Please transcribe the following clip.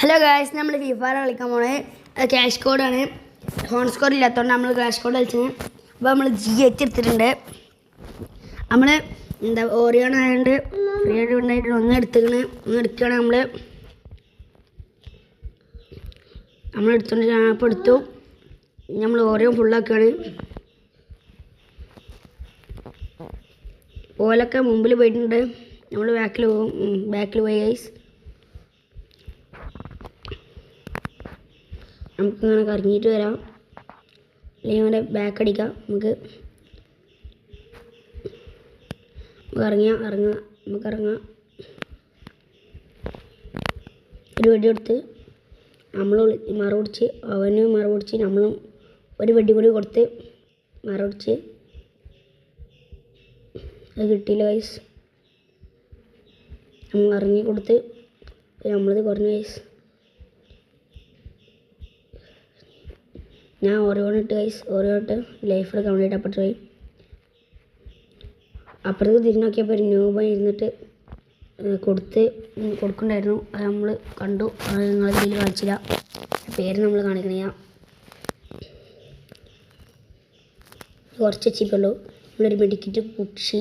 Hello guys, നമ്മൾ free fire കളിക്കാൻ പോണേ. ക്യാഷ് കോഡാണ്. ഫോൺ സ്കോർ ഇല്ലാത്തതുകൊണ്ട് നമ്മൾ ക്യാഷ് കോഡ് കളിച്ചത്. അപ്പോൾ നമ്മൾ G8 എടുത്തിട്ടുണ്ട്. നമ്മൾ ഓറിയോൺ ആയതുകൊണ്ട് ഫ്രീ ആയിട്ട് ഉണ്ടായിട്ട് ഒന്ന് എടുക്കുകയാണ്. നമ്മൾ എടുത്തോണ്ട് അപ്പോൾ എടുത്തു. നമ്മൾ ഓറിയോൺ ഫുള്ളാക്കുകയാണ്. ഓലൊക്കെ മുമ്പിൽ പോയിട്ടുണ്ട്. നമ്മൾ ബാക്കിൽ പോയി ഗൈസ്. നമുക്കിങ്ങനെ കറങ്ങിയിട്ട് വരാം, അല്ലെങ്കിൽ ഇങ്ങനെ ബാക്ക് അടിക്കാം. നമുക്ക് ഇറങ്ങാം. ഒരു വെടി കൊടുത്ത് നമ്മൾ മറുപിടിച്ച്, അവന് മറുപിടിച്ച്, നമ്മളും ഒരു വെടി കൂടി കൊടുത്ത് മറുപിടിച്ച്. അത് കിട്ടിയില്ല ഗൈസ്. നമ്മൾ ഇറങ്ങി കൊടുത്ത് നമ്മളത് കുറഞ്ഞു ഗൈസ്. ഞാൻ ഓറിയോൺ ഇട്ട് ഗൈസ്. ഓറിയോൺ ഇട്ട് ലൈഫ് കംപ്ലീറ്റ് അപ്പുറത്ത് പോയി. അപ്പുറത്ത് തിരിഞ്ഞോക്കിയപ്പോൾ ഒരു ന്യൂബായി ഇരുന്നിട്ട് കൊടുക്കണ്ടായിരുന്നു. അത് നമ്മൾ കണ്ടു. അത് നിങ്ങളിതിൽ കാണിച്ചില്ല. പേര് നമ്മൾ കാണിക്കണ. കുറച്ച് ചിപ്പുള്ളൂ. നമ്മളൊരു മെഡിക്കറ്റ് പൊട്ടിച്ച്